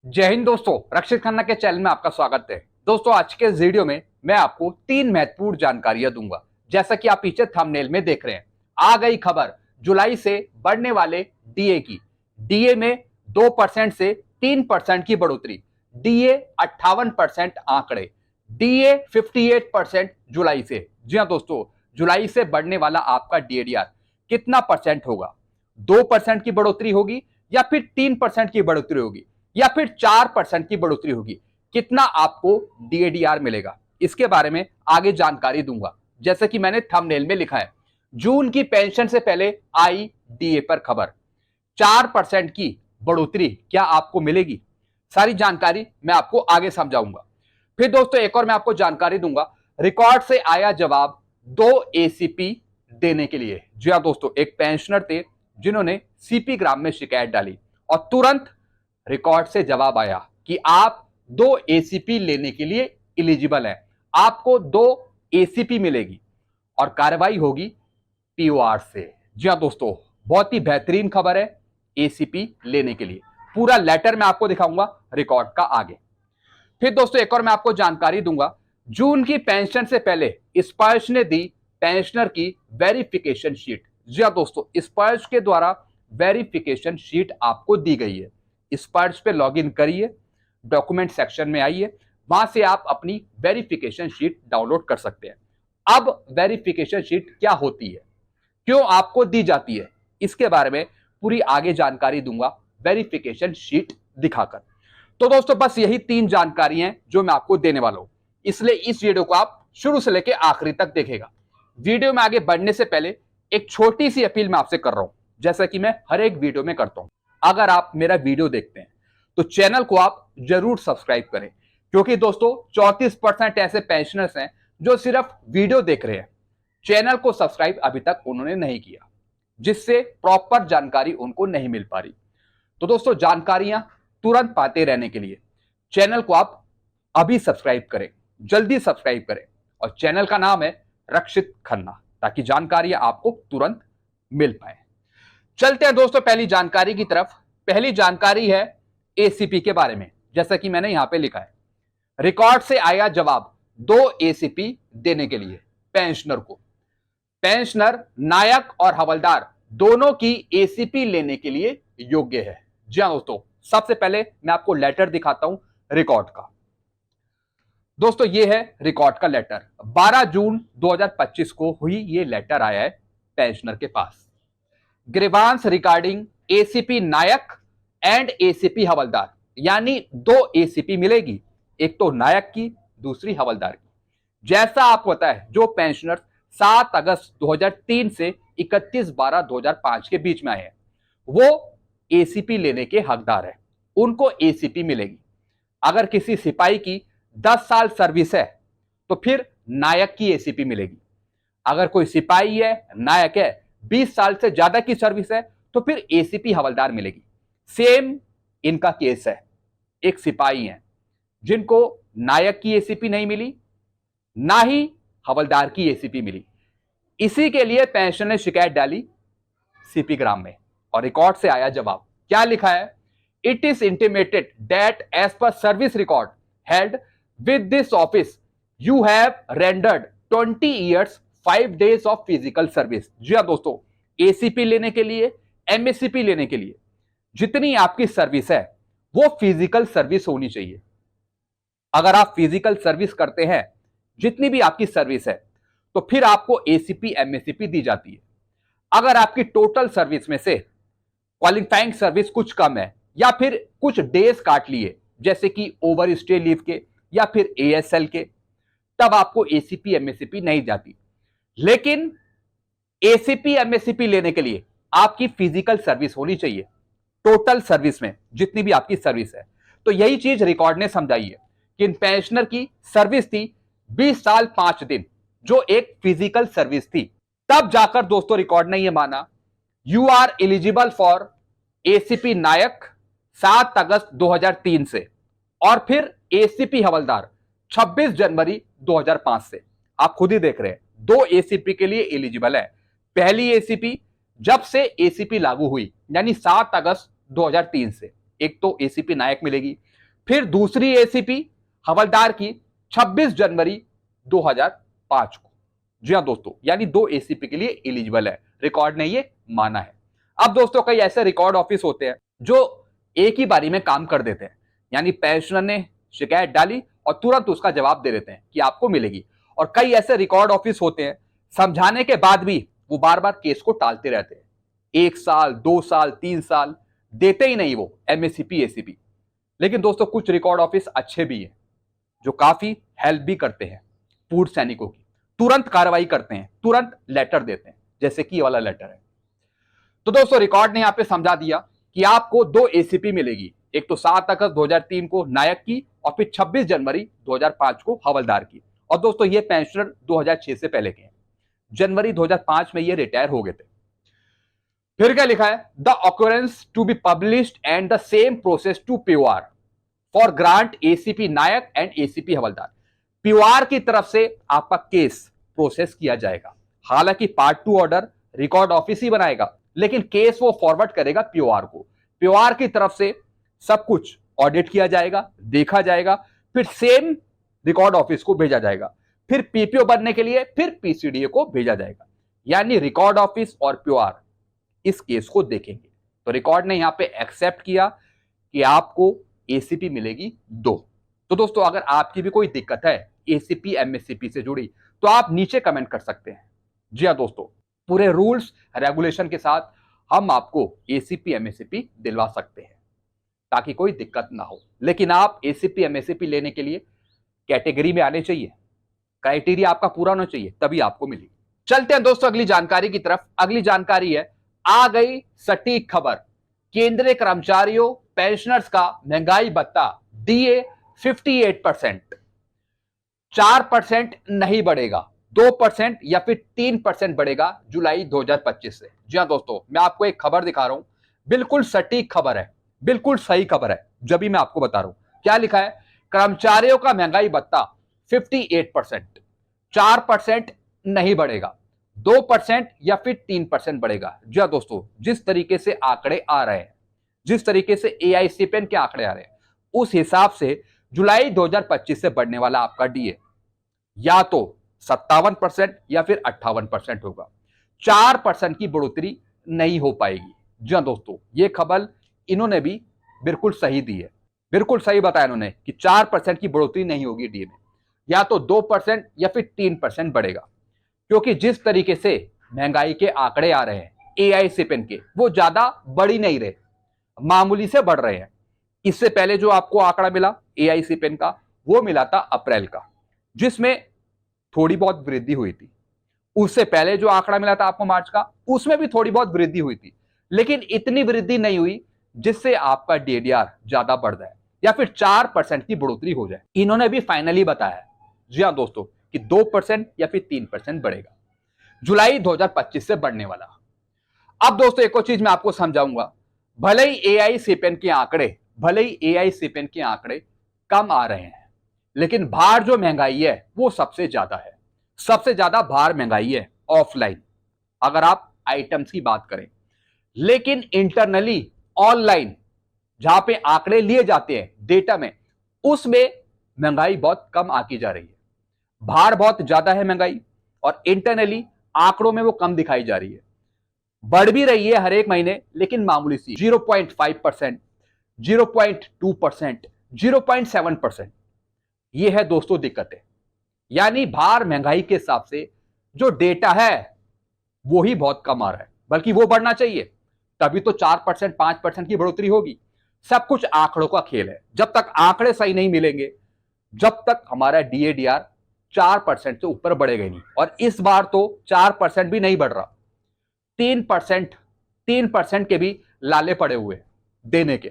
जय हिंद दोस्तों, रक्षित खन्ना के चैनल में आपका स्वागत है। दोस्तों, आज के इस वीडियो में मैं आपको तीन महत्वपूर्ण जानकारियां दूंगा। जैसा कि आप पीछे थंबनेल में देख रहे हैं, आ गई खबर जुलाई से बढ़ने वाले डीए की। डीए में 2% से 3% की बढ़ोतरी, डीए 58% आंकड़े, डीए 58% जुलाई से। जी हाँ दोस्तों, जुलाई से बढ़ने वाला आपका डीएडीआर कितना परसेंट होगा? 2% की बढ़ोतरी होगी या फिर 3% की बढ़ोतरी होगी या फिर 4% की बढ़ोतरी होगी? कितना आपको डीएडीआर मिलेगा, इसके बारे में आगे जानकारी दूंगा। जैसे कि मैंने थंबनेल में लिखा है, जून की पेंशन से पहले आई डीए पर खबर, 4% की बढ़ोतरी क्या आपको मिलेगी? सारी जानकारी मैं आपको आगे समझाऊंगा। फिर दोस्तों, एक और मैं आपको जानकारी दूंगा, रिकॉर्ड से आया जवाब 2 एसीपी देने के लिए। जी हाँ दोस्तों, एक पेंशनर थे जिन्होंने सीपी ग्राम में शिकायत डाली और तुरंत रिकॉर्ड से जवाब आया कि आप 2 एसीपी लेने के लिए इलिजिबल हैं, आपको 2 एसीपी मिलेगी और कार्रवाई होगी पीओआर से। जी हाँ दोस्तों, बहुत ही बेहतरीन खबर है एसीपी लेने के लिए। पूरा लेटर मैं आपको दिखाऊंगा रिकॉर्ड का आगे। फिर दोस्तों, एक और मैं आपको जानकारी दूंगा, जून की पेंशन से पहले स्पर्श ने दी पेंशनर की वेरिफिकेशन शीट। जी हाँ दोस्तों, स्पर्श के द्वारा वेरिफिकेशन शीट आपको दी गई है। स्पर्श पे लॉगिन करिए, डॉक्यूमेंट सेक्शन में आइए, वहां से आप अपनी वेरिफिकेशन शीट डाउनलोड कर सकते हैं। अब वेरिफिकेशन शीट क्या होती है, क्यों आपको दी जाती है, इसके बारे में पूरी आगे जानकारी दूंगा वेरिफिकेशन शीट दिखाकर। तो दोस्तों, बस यही तीन जानकारी हैं जो मैं आपको देने वाला हूं, इसलिए इस वीडियो को आप शुरू से लेकर आखिरी तक देखेगा। वीडियो में आगे बढ़ने से पहले एक छोटी सी अपील मैं आपसे कर रहा हूं, जैसा कि मैं हर एक वीडियो में करता हूं। अगर आप मेरा वीडियो देखते हैं तो चैनल को आप जरूर सब्सक्राइब करें, क्योंकि दोस्तों 34% ऐसे पेंशनर्स हैं जो सिर्फ वीडियो देख रहे हैं, चैनल को सब्सक्राइब अभी तक उन्होंने नहीं किया, जिससे प्रॉपर जानकारी उनको नहीं मिल पा रही। तो दोस्तों, जानकारियां तुरंत पाते रहने के लिए चैनल को आप अभी सब्सक्राइब करें, जल्दी सब्सक्राइब करें। और चैनल का नाम है रक्षित खन्ना, ताकि जानकारियां आपको तुरंत मिल पाए। चलते हैं दोस्तों पहली जानकारी की तरफ। पहली जानकारी है एसीपी के बारे में। जैसा कि मैंने यहां पे लिखा है, रिकॉर्ड से आया जवाब 2 एसीपी देने के लिए पेंशनर को। पेंशनर नायक और हवलदार दोनों की एसीपी लेने के लिए योग्य है। जी हाँ दोस्तों, सबसे पहले मैं आपको लेटर दिखाता हूं रिकॉर्ड का। दोस्तों, ये है रिकॉर्ड का लेटर। 12 जून 2025 को हुई ये लेटर आया है पेंशनर के पास। Grievance regarding ACP Naik and ACP Havildar, यानी 2 एसीपी मिलेगी, एक तो नायक की, दूसरी हवलदार की। जैसा आपको पता है, जो पेंशनर 7 अगस्त 2003 से 31/12/2005 के बीच में आए हैं, वो एसीपी लेने के हकदार है, उनको एसीपी मिलेगी। अगर किसी सिपाही की 10 साल सर्विस है तो फिर नायक की एसीपी मिलेगी। अगर कोई सिपाही है, नायक है, 20 साल से ज्यादा की सर्विस है तो फिर एसीपी हवलदार मिलेगी। सेम इनका केस है, एक सिपाही है जिनको नायक की एसीपी नहीं मिली, ना ही हवलदार की एसीपी मिली। इसी के लिए पेंशन ने शिकायत डाली सीपी ग्राम में और रिकॉर्ड से आया जवाब। क्या लिखा है? It is intimated that as per service record held with this office you have rendered 20 years 5 days of physical service. जी हाँ दोस्तों, एसीपी लेने के लिए, एमएससीपी लेने के लिए जितनी आपकी सर्विस है वो फिजिकल सर्विस होनी चाहिए। अगर आप फिजिकल सर्विस करते हैं, जितनी भी आपकी सर्विस है, तो फिर आपको एसीपी एमएससीपी दी जाती है। अगर आपकी टोटल सर्विस में से क्वालिफाइंग सर्विस कुछ कम है या फिर कुछ डेज काट लिए, जैसे कि ओवर स्टे लीव के या फिर एएसएल के, तब आपको एसीपी एमएससीपी नहीं जाती। लेकिन एसीपी एमएससीपी लेने के लिए आपकी फिजिकल सर्विस होनी चाहिए, टोटल सर्विस में जितनी भी आपकी सर्विस है। तो यही चीज रिकॉर्ड ने समझाई है कि इन पेंशनर की सर्विस थी 20 साल 5 दिन, जो एक फिजिकल सर्विस थी। तब जाकर दोस्तों रिकॉर्ड ने यह माना you are eligible for ACP Naik 7 अगस्त 2003 से, और फिर एसीपी हवलदार 26 जनवरी 2005 से। आप खुद ही देख रहे हैं, 2 एसीपी के लिए एलिजिबल है। पहली एसीपी जब से एसीपी लागू हुई, यानी 7 अगस्त 2003 से, एक तो एसीपी नायक मिलेगी, फिर दूसरी एसीपी हवलदार की 26 जनवरी 2005 को। जी हाँ दोस्तों, यानी 2 एसीपी के लिए एलिजिबल है, रिकॉर्ड ने ये माना है। अब दोस्तों कई ऐसे रिकॉर्ड ऑफिस होते हैं जो एक ही बारी में काम कर देते हैं, यानी पेंशनर ने शिकायत डाली और तुरंत उसका जवाब दे देते हैं कि आपको मिलेगी। और कई ऐसे रिकॉर्ड ऑफिस होते हैं समझाने के बाद भी वो बार बार केस को टालते रहते हैं, 1 साल 2 साल 3 साल देते ही नहीं वो एमएससीपी एसीपी। लेकिन दोस्तों कुछ रिकॉर्ड ऑफिस अच्छे भी हैं जो काफी हेल्प भी करते हैं पूर्व सैनिकों की, तुरंत कार्रवाई करते हैं, तुरंत लेटर देते हैं, जैसे कि ये वाला लेटर है। तो दोस्तों रिकॉर्ड ने यहां पे समझा दिया कि आपको 2 एसीपी मिलेगी, एक तो 7 अगस्त 2003 को नायक की और फिर 26 जनवरी 2005 को हवलदार की। और दोस्तों ये पेंशनर 2006 से पहले के हैं, जनवरी 2005 में ये रिटायर हो गए थे। फिर क्या लिखा है, the occurrence to be published and the same process to POR for grant ACP Naik and ACP Havildar. POR की तरफ से आपका केस प्रोसेस किया जाएगा, हालांकि पार्ट 2 ऑर्डर रिकॉर्ड ऑफिस ही बनाएगा, लेकिन केस वो फॉरवर्ड करेगा पीओआर को। पीओआर की तरफ से सब कुछ ऑडिट किया जाएगा, देखा जाएगा, फिर सेम रिकॉर्ड ऑफिस को भेजा जाएगा, फिर पीपीओ बनने के लिए फिर पीसीडीए को भेजा जाएगा। यानी रिकॉर्ड ऑफिस और पीओआर इस केस को देखेंगे। तो रिकॉर्ड ने यहां पे एक्सेप्ट किया कि आपको एसीपी मिलेगी 2। तो दोस्तों अगर आपकी भी कोई दिक्कत है एसीपी एमएससीपी से जुड़ी तो आप नीचे कमेंट कर सकते हैं। जी हाँ दोस्तों, पूरे रूल्स रेगुलेशन के साथ हम आपको एसीपी एमएससीपी दिलवा सकते हैं ताकि कोई दिक्कत ना हो। लेकिन आप एसीपी एमएससीपी लेने के लिए कैटेगरी में आने चाहिए, क्राइटेरिया आपका पूरा होना चाहिए, तभी आपको मिलेगी। चलते हैं दोस्तों अगली जानकारी की तरफ। अगली जानकारी है, आ गई सटीक खबर, केंद्रीय कर्मचारियों पेंशनर्स का महंगाई भत्ता डीए 58%, 4% नहीं बढ़ेगा, 2% या फिर 3% बढ़ेगा जुलाई 2025 से। जी हाँ दोस्तों, मैं आपको एक खबर दिखा रहा हूं, बिल्कुल सटीक खबर है, बिल्कुल सही खबर है, जब भी मैं आपको बता रहा हूं। क्या लिखा है, कर्मचारियों का महंगाई भत्ता 58%, 4% नहीं बढ़ेगा, 2% या फिर 3% बढ़ेगा। जी हाँ दोस्तों, जिस तरीके से आंकड़े आ रहे हैं, जिस तरीके से एआईसीपीएन के आंकड़े आ रहे हैं, उस हिसाब से जुलाई 2025 से बढ़ने वाला आपका डीए या तो 57% या फिर 58% होगा, 4% की बढ़ोतरी नहीं हो पाएगी। जी हाँ दोस्तों, ये खबर इन्होंने भी बिल्कुल सही दी है, बिल्कुल सही बताया इन्होंने कि 4% की बढ़ोतरी नहीं होगी डीए में, या तो 2% या फिर 3% बढ़ेगा। क्योंकि जिस तरीके से महंगाई के आंकड़े आ रहे हैं एआईसीपीएन के, वो ज्यादा बढ़ ही नहीं रहे, मामूली से बढ़ रहे हैं। इससे पहले जो आपको आंकड़ा मिला एआईसीपीएन का, वो मिला था अप्रैल का, जिसमें थोड़ी बहुत वृद्धि हुई थी। उससे पहले जो आंकड़ा मिला था आपको मार्च का, उसमें भी थोड़ी बहुत वृद्धि हुई थी, लेकिन इतनी वृद्धि नहीं हुई जिससे आपका डीएडीआर ज्यादा बढ़ जाए या फिर 4% की बढ़ोतरी हो जाए। इन्होंने भी फाइनली बताया, जी हाँ दोस्तों, कि 2% या फिर 3% बढ़ेगा, जुलाई 2025 से बढ़ने वाला। अब दोस्तों एक और चीज मैं आपको समझाऊंगा, भले ही एआईसीपीएन के आंकड़े कम आ रहे हैं, लेकिन भार जो महंगाई है वो सबसे ज्यादा है, सबसे ज्यादा भार महंगाई है ऑफलाइन अगर आप आइटम्स की बात करें। लेकिन इंटरनली ऑनलाइन जहां पे आंकड़े लिए जाते हैं डेटा में, उसमें महंगाई बहुत कम आकी जा रही है, भार बहुत ज्यादा है महंगाई, और इंटरनली आंकड़ों में वो कम दिखाई जा रही है। बढ़ भी रही है हर एक महीने, लेकिन मामूली सी 0.5%, 0.2%, 0.7%। ये है दोस्तों दिक्कत है। यानी भार महंगाई के हिसाब से जो डेटा है वो ही बहुत कम आ रहा है, बल्कि वो बढ़ना चाहिए, तभी तो 4% 5% की बढ़ोतरी होगी। सब कुछ आंकड़ों का खेल है, जब तक आंकड़े सही नहीं मिलेंगे, जब तक हमारा डीएडीआर 4% से ऊपर बढ़ेगा ही नहीं। और इस बार तो 4% भी नहीं बढ़ रहा, 3% के भी लाले पड़े हुए देने के।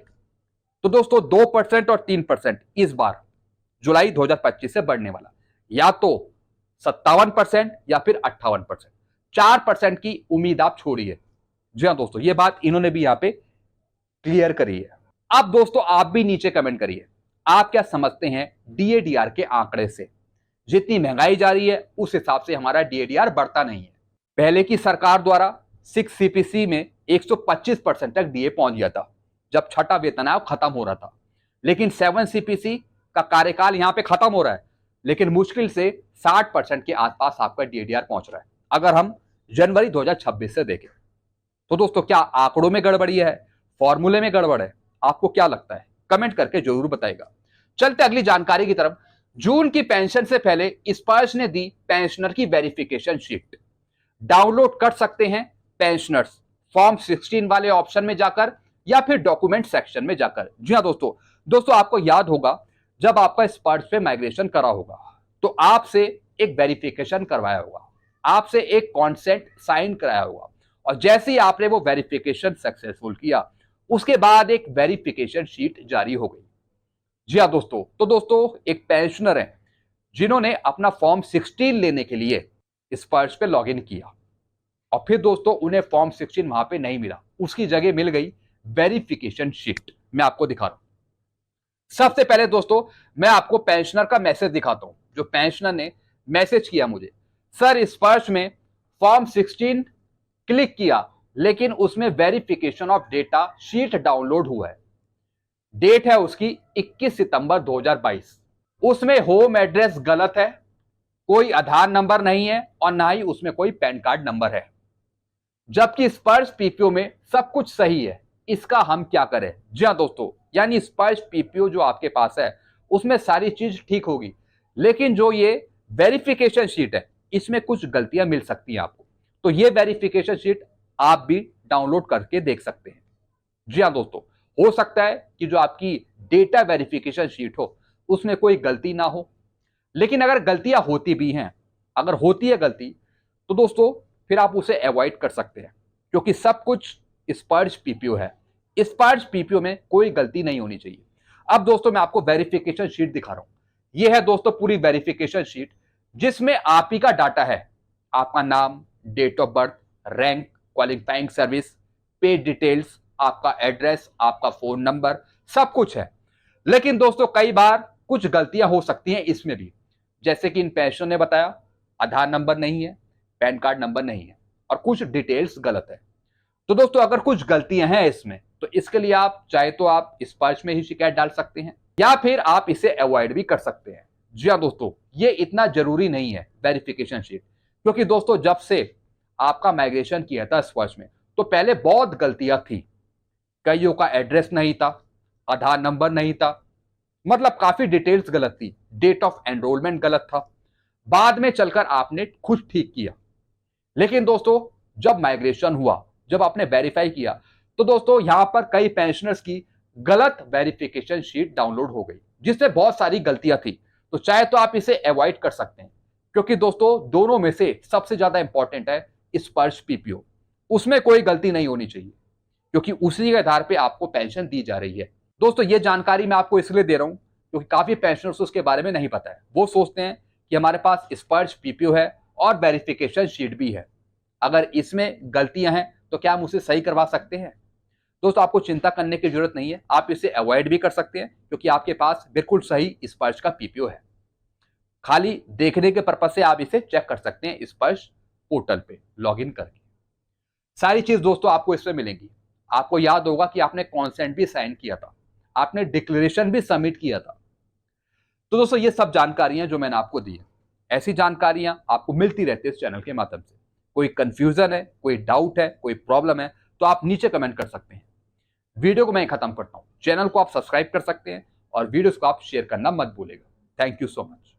तो दोस्तों 2% और 3% इस बार जुलाई 2025 से बढ़ने वाला, या तो 57% या फिर 58%, 4% की उम्मीद आप छोड़िए। जी हाँ दोस्तों, ये बात इन्होंने भी यहां पे क्लियर करी है। अब दोस्तों आप भी नीचे कमेंट करिए, आप क्या समझते हैं डीएडीआर के आंकड़े से? जितनी महंगाई जा रही है उस हिसाब से हमारा डीएडीआर बढ़ता नहीं है। पहले की सरकार द्वारा 6 सीपीसी में 125% तक डीए पहुंच गया था, जब छठा वेतन आयोग खत्म हो रहा था। लेकिन 7 सीपीसी का कार्यकाल यहां पे खत्म हो रहा है, लेकिन मुश्किल से 60% के आसपास आपका डीडीआर पहुंच रहा है अगर हम जनवरी 2026 से देखें। तो दोस्तों क्या आंकड़ों में गड़बड़ी है, फॉर्मूले में गड़बड़ है? आपको क्या लगता है? कमेंट करके जरूर बताइएगा। चलते अगली जानकारी की तरफ। जून की पेंशन से पहले स्पर्श ने दी पेंशनर की वेरिफिकेशन शीट। डाउनलोड कर सकते हैं पेंशनर्स फॉर्म 16 वाले ऑप्शन में जाकर या फिर डॉक्यूमेंट सेक्शन में जाकर। जी हाँ दोस्तों आपको याद होगा जब आपका स्पर्श पे माइग्रेशन करा होगा तो आपसे एक वेरिफिकेशन करवाया होगा, आपसे एक कॉन्सेंट साइन कराया होगा, और जैसे ही आपने वो वेरिफिकेशन सक्सेसफुल किया उसके बाद एक वेरिफिकेशन शीट जारी हो गई। जी हाँ दोस्तों एक पेंशनर है जिन्होंने अपना फॉर्म 16 लेने के लिए स्पर्श पे लॉगिन किया और फिर दोस्तों उन्हें फॉर्म 16 वहां पे नहीं मिला, उसकी जगह मिल गई वेरिफिकेशन शीट। मैं आपको दिखा रहा हूं। सबसे पहले दोस्तों मैं आपको पेंशनर का मैसेज दिखाता हूं, जो पेंशनर ने मैसेज किया मुझे। सर स्पर्श में फॉर्म 16 क्लिक किया लेकिन उसमें verification of data sheet download हुआ है। डेट है उसकी 21 सितंबर 2022। उसमें होम एड्रेस गलत है, कोई आधार नंबर नहीं है और ना ही उसमें कोई पैन कार्ड नंबर है, जबकि स्पर्श पीपीओ में सब कुछ सही है। इसका हम क्या करें? जी हाँ दोस्तों, यानी स्पर्श पीपीओ जो आपके पास है उसमें सारी चीज ठीक होगी, लेकिन जो ये वेरिफिकेशन शीट है इसमें कुछ गलतियां मिल सकती हैं आपको। तो ये वेरिफिकेशन शीट आप भी डाउनलोड करके देख सकते हैं। जी हाँ दोस्तों, हो सकता है कि जो आपकी डेटा वेरिफिकेशन शीट हो उसमें कोई गलती ना हो, लेकिन अगर गलतियां होती भी हैं, अगर होती है गलती, तो दोस्तों फिर आप उसे अवॉइड कर सकते हैं, क्योंकि सब कुछ स्पर्श पीपीओ है। स्पर्श पीपीओ में कोई गलती नहीं होनी चाहिए। अब दोस्तों मैं आपको वेरिफिकेशन शीट दिखा रहा हूं। यह है दोस्तों पूरी वेरिफिकेशन शीट, जिसमें आप ही का डाटा है, आपका नाम, date of birth, rank, qualifying service, pay details, आपका एड्रेस, आपका फोन नंबर, सब कुछ है। लेकिन दोस्तों कई बार कुछ गलतियां हो सकती हैं इसमें भी, जैसे कि इन पेंशनर ने बताया आधार नंबर नहीं है, पैन कार्ड नंबर नहीं है और कुछ डिटेल्स गलत है। तो दोस्तों अगर कुछ गलतियां हैं इसमें तो इसके लिए आप चाहे तो आप स्पर्श में ही शिकायत डाल सकते हैं या फिर आप इसे अवॉइड भी कर सकते हैं। जी हाँ दोस्तों, ये इतना जरूरी नहीं है वेरिफिकेशन शीट, क्योंकि दोस्तों जब से आपका माइग्रेशन किया था स्पर्श में तो पहले बहुत गलतियां थी। कईयों का एड्रेस नहीं था, आधार नंबर नहीं था, मतलब काफी डिटेल्स गलत थी, डेट ऑफ एनरोलमेंट गलत था। बाद में चलकर आपने खुद ठीक किया, लेकिन दोस्तों जब माइग्रेशन हुआ, जब आपने वेरीफाई किया, तो दोस्तों यहां पर कई पेंशनर्स की गलत वेरिफिकेशन शीट डाउनलोड हो गई, जिससे बहुत सारी गलतियां थी। तो चाहे तो आप इसे अवॉइड कर सकते हैं, क्योंकि दोस्तों दोनों में से सबसे ज्यादा इंपॉर्टेंट है स्पर्श पीपीओ। उसमें कोई गलती नहीं होनी चाहिए, क्योंकि उसी के आधार पर आपको पेंशन दी जा रही है। दोस्तों ये जानकारी मैं आपको इसलिए दे रहा हूं क्योंकि काफी पेंशनर्स उसके बारे में नहीं पता है। वो सोचते हैं कि हमारे पास स्पर्श पीपीओ है और वेरिफिकेशन शीट भी है, अगर इसमें गलतियां हैं तो क्या हम उसे सही करवा सकते हैं? दोस्तों आपको चिंता करने की जरूरत नहीं है, आप इसे अवॉइड भी कर सकते हैं, क्योंकि आपके पास बिल्कुल सही स्पर्श का पीपीओ है। खाली देखने के पर्पज से आप इसे चेक कर सकते हैं स्पर्श पोर्टल पे लॉगिन करके। सारी चीज दोस्तों आपको इसमें मिलेंगी। आपको याद होगा कि आपने कॉन्सेंट भी साइन किया था, आपने डिक्लेरेशन भी सबमिट किया था। तो दोस्तों ये सब जानकारियां जो मैंने आपको दी है, ऐसी जानकारियां आपको मिलती रहती है इस चैनल के माध्यम से। कोई कंफ्यूजन है, कोई डाउट है, कोई प्रॉब्लम है, तो आप नीचे कमेंट कर सकते हैं। वीडियो को मैं खत्म करता हूं। चैनल को आप सब्सक्राइब कर सकते हैं और वीडियोस को आप शेयर करना मत भूलेगा। Thank you so much.